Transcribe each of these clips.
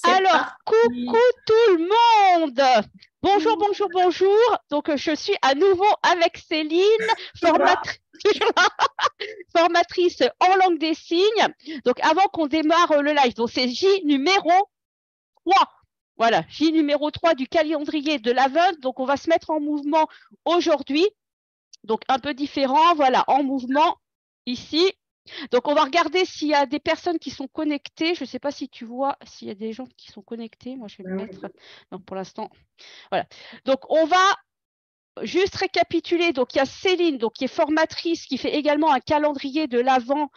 Alors, coucou tout le monde. Bonjour, bonjour, bonjour. Donc, je suis à nouveau avec Céline, formatrice en langue des signes. Donc, avant qu'on démarre le live, donc c'est J numéro 3. Voilà, J numéro 3 du calendrier de l'Avent. Donc, on va se mettre en mouvement aujourd'hui. Donc, un peu différent, voilà, en mouvement ici. Donc, on va regarder s'il y a des personnes qui sont connectées. Je ne sais pas si tu vois s'il y a des gens qui sont connectés. Moi, je vais me mettre. Donc, pour l'instant, voilà. Donc, on va juste récapituler. Donc, il y a Céline, donc, qui est formatrice, qui fait également un calendrier de l'Avent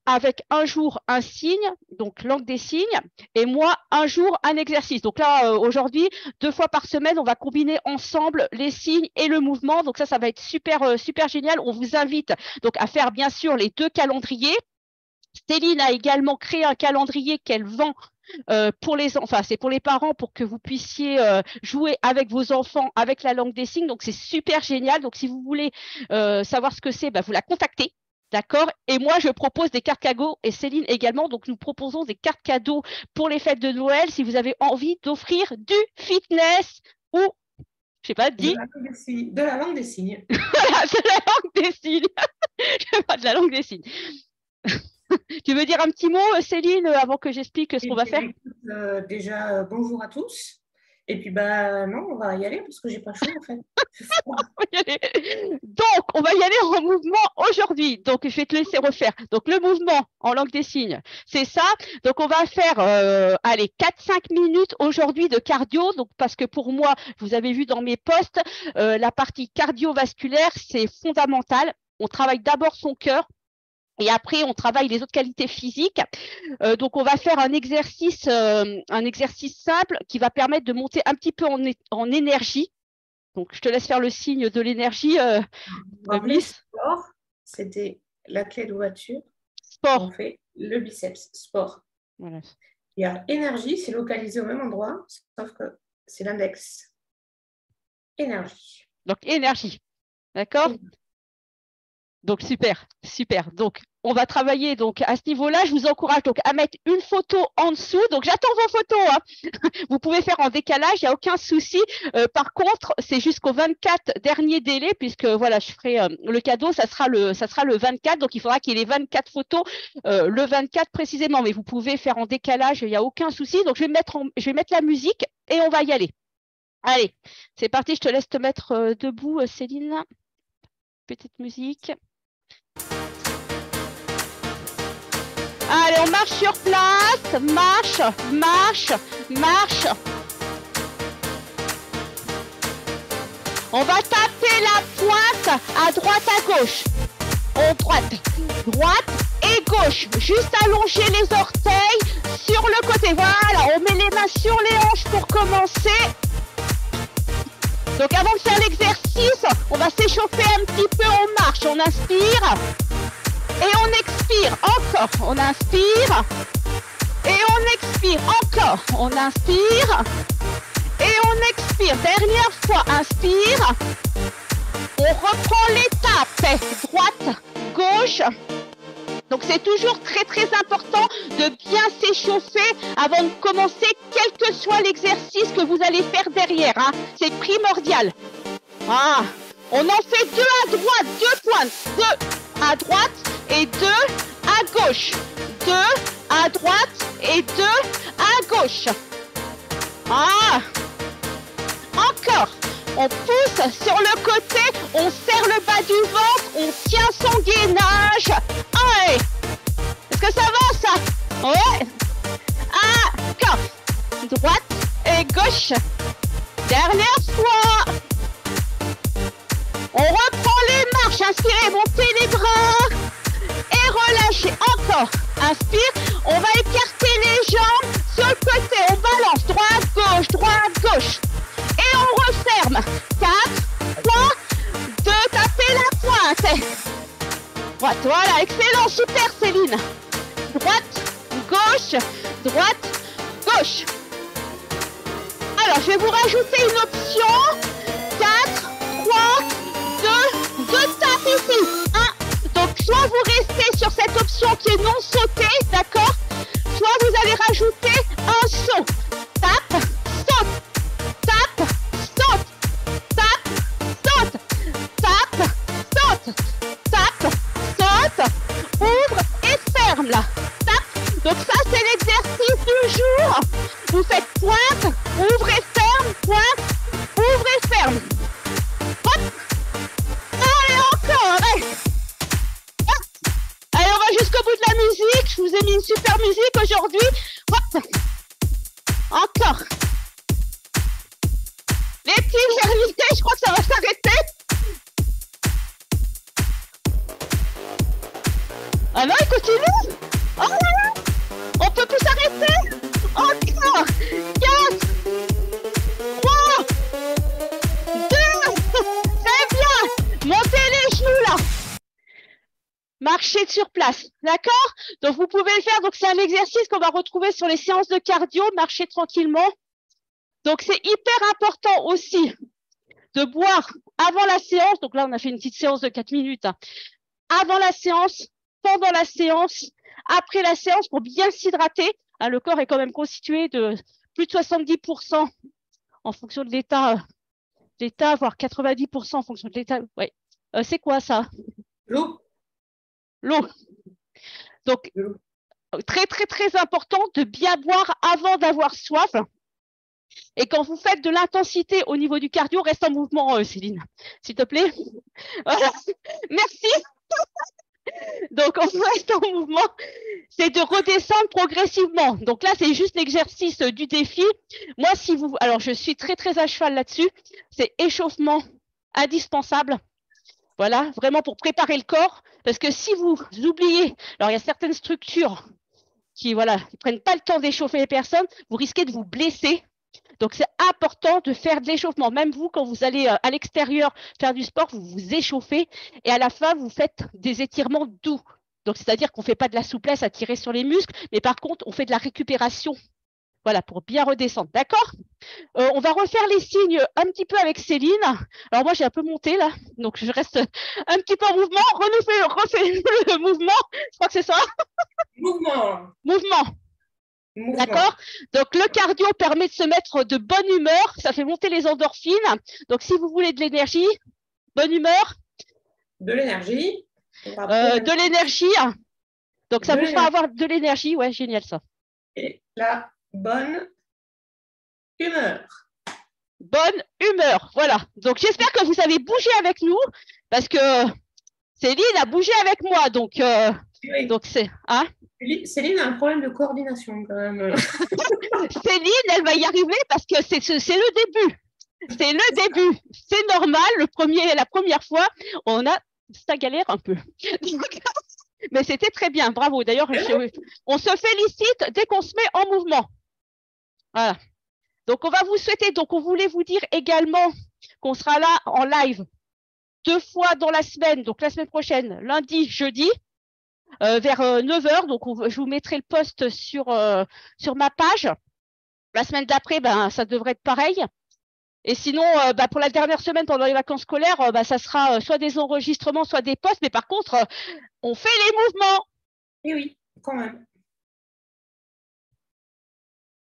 avec un jour un signe, donc langue des signes, et moi, un jour un exercice. Donc là, aujourd'hui, 2 fois par semaine, on va combiner ensemble les signes et le mouvement. Donc ça va être super, super génial. On vous invite donc à faire bien sûr les 2 calendriers. Céline a également créé un calendrier qu'elle vend pour les enfants, c'est pour les parents pour que vous puissiez jouer avec vos enfants avec la langue des signes. Donc c'est super génial. Donc si vous voulez savoir ce que c'est, vous la contactez. D'accord. Et moi, je propose des cartes cadeaux et Céline également. Donc, nous proposons des cartes cadeaux pour les fêtes de Noël si vous avez envie d'offrir du fitness ou, je sais pas, de la langue des signes. Voilà, de la langue des signes. Je sais pas, de la langue des signes. Tu veux dire un petit mot, Céline, avant que j'explique ce qu'on va faire? Déjà, bonjour à tous. Et puis, non, on va y aller parce que j'ai pas chaud, en fait. Donc, on va y aller en mouvement aujourd'hui. Donc, je vais te laisser refaire. Donc, le mouvement en langue des signes, c'est ça. Donc, on va faire, allez, 4-5 minutes aujourd'hui de cardio. Donc, parce que pour moi, vous avez vu dans mes posts, la partie cardiovasculaire, c'est fondamental. On travaille d'abord son cœur. Et après, on travaille les autres qualités physiques. Donc, on va faire un exercice simple qui va permettre de monter un petit peu en énergie. Donc, je te laisse faire le signe de l'énergie. Sport, c'était la clé de voiture. Sport. On fait le biceps, sport. Voilà. Il y a énergie, c'est localisé au même endroit, sauf que c'est l'index. Énergie. Donc, énergie. D'accord ? Donc, super, super. Donc, on va travailler donc à ce niveau-là. Je vous encourage donc à mettre une photo en dessous. Donc, j'attends vos photos. Hein. Vous pouvez faire en décalage, il n'y a aucun souci. Par contre, c'est jusqu'au 24 dernier délai, puisque voilà, je ferai le cadeau, ça sera le 24. Donc, il faudra qu'il y ait les 24 photos le 24 précisément. Mais vous pouvez faire en décalage, il n'y a aucun souci. Donc, je vais mettre la musique et on va y aller. Allez, c'est parti. Je te laisse te mettre debout, Céline. Petite musique. Allez, on marche sur place, marche, marche, marche. On va taper la pointe à droite, à gauche. Droite et gauche. Juste allonger les orteils sur le côté. Voilà, on met les mains sur les hanches pour commencer. Donc avant de faire l'exercice, on va s'échauffer un petit peu, on marche, on inspire. Et on expire, encore, on inspire, et on expire, encore, on inspire, et on expire, dernière fois, inspire, on reprend l'étape, droite, gauche, donc c'est toujours très très important de bien s'échauffer avant de commencer, quel que soit l'exercice que vous allez faire derrière, hein. C'est primordial. Ah, on en fait 2 à droite, 2 pointes, 2 à droite, et 2 à gauche, 2 à droite et 2 à gauche. Ah, encore. On pousse sur le côté, on serre le bas du ventre, on tient son gainage. Allez, est-ce que ça va ça? Ouais. Encore. Droite et gauche. Dernière fois. On reprend les marches, inspirez, montez les bras. Et relâchez encore. Inspire. On va écarter les jambes sur le côté. On balance. Droite, gauche, droite, gauche. Et on referme. 4, 3, 2. Tapez la pointe. Droite. Voilà. Excellent. Super, Céline. Droite, gauche, droite, gauche. Alors, je vais vous rajouter une option. 4, 3, 2. Je tape ici. 1. Donc, soit vous restez sur cette option qui est non sautée, d'accord? Soit vous allez rajouter un Donc ça, c'est l'exercice du jour. Vous faites pointe, ouvrez, ferme, pointe, ouvrez, ferme. Hop. Allez, encore. Allez. Hop. Allez, on va jusqu'au bout de la musique. Je vous ai mis une super musique aujourd'hui. Hop. Encore. Les petits exercices, je crois que ça va s'arrêter. Ah non, il continue. Oh là là. On peut plus s'arrêter. Encore. 4, 3, 2. Très bien. Montez les genoux là. Marchez sur place. D'accord? Donc, vous pouvez le faire. Donc, c'est un exercice qu'on va retrouver sur les séances de cardio. Marchez tranquillement. Donc, c'est hyper important aussi de boire avant la séance. Donc là, on a fait une petite séance de 4 minutes. Avant la séance, pendant la séance, après la séance, pour bien s'hydrater. Le corps est quand même constitué de plus de 70% en fonction de l'état, voire 90% en fonction de l'état. Ouais. C'est quoi ça? L'eau. L'eau. Donc, très, très, très important de bien boire avant d'avoir soif. Et quand vous faites de l'intensité au niveau du cardio, reste en mouvement, Céline, s'il te plaît. Voilà. Merci. Donc, on reste en mouvement, c'est de redescendre progressivement. Donc là, c'est juste l'exercice du défi. Moi, alors je suis très, très à cheval là-dessus. C'est échauffement indispensable. Voilà, vraiment pour préparer le corps. Parce que si vous oubliez, alors il y a certaines structures qui prennent pas le temps d'échauffer les personnes, vous risquez de vous blesser. Donc, c'est important de faire de l'échauffement. Même vous, quand vous allez à l'extérieur faire du sport, vous vous échauffez et à la fin, vous faites des étirements doux. Donc, c'est-à-dire qu'on ne fait pas de la souplesse à tirer sur les muscles, mais par contre, on fait de la récupération. Voilà, pour bien redescendre. D'accord? On va refaire les signes un petit peu avec Céline. Alors, moi, j'ai un peu monté là, donc je reste un petit peu en mouvement. Refais le mouvement. Je crois que c'est ça. Mouvement. Mouvement. D'accord? Donc, le cardio permet de se mettre de bonne humeur. Ça fait monter les endorphines. Donc, si vous voulez de l'énergie, bonne humeur. De l'énergie. De l'énergie. Donc, ça vous fera avoir de l'énergie. Ouais, génial ça. Et la bonne humeur. Bonne humeur. Voilà. Donc, j'espère que vous avez bougé avec nous parce que Céline a bougé avec moi. Donc, oui. Donc c'est... Hein? Céline a un problème de coordination quand même. Céline, elle va y arriver parce que c'est le début. C'est le début. C'est normal. La première fois, ça galère un peu. Mais c'était très bien. Bravo. D'ailleurs, on se félicite dès qu'on se met en mouvement. Voilà. Donc, on va vous souhaiter. Donc, on voulait vous dire également qu'on sera là en live 2 fois dans la semaine. Donc, la semaine prochaine, lundi, jeudi. Vers 9h, donc je vous mettrai le post sur ma page. La semaine d'après, ça devrait être pareil. Et sinon, pour la dernière semaine, pendant les vacances scolaires, ça sera soit des enregistrements, soit des posts. Mais par contre, on fait les mouvements. Et oui, quand même.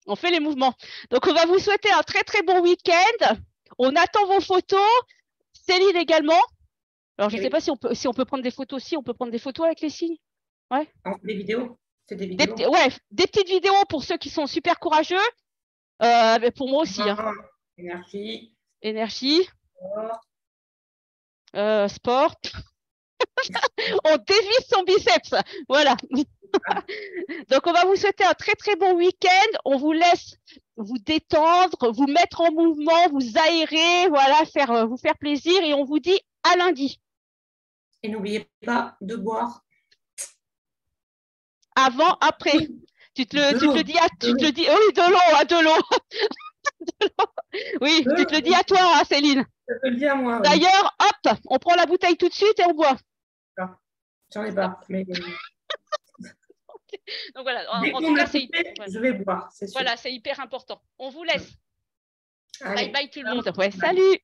On fait les mouvements. Donc, on va vous souhaiter un très, très bon week-end. On attend vos photos. Céline également. Alors, je ne sais pas si on peut prendre des photos aussi. On peut prendre des photos avec les signes. Ouais. Des vidéos. C'est des vidéos. Des petites vidéos pour ceux qui sont super courageux. Pour moi aussi. Énergie. Énergie. Sport. On dévisse son biceps. Voilà. Donc, on va vous souhaiter un très, très bon week-end. On vous laisse vous détendre, vous mettre en mouvement, vous aérer, voilà, vous faire plaisir. Et on vous dit à lundi. Et n'oubliez pas de boire. Avant, après. Tu te le dis. Oui, de l'eau, de l'eau. Oui, tu te le dis à toi, Céline. Je te le dis à moi. D'ailleurs, hop, on prend la bouteille tout de suite et on boit. J'en ai pas. Mais... Donc voilà, dès en tout cas, je vais boire, c'est sûr. Voilà, c'est hyper important. On vous laisse. Allez. Bye bye tout le monde. Ouais, salut.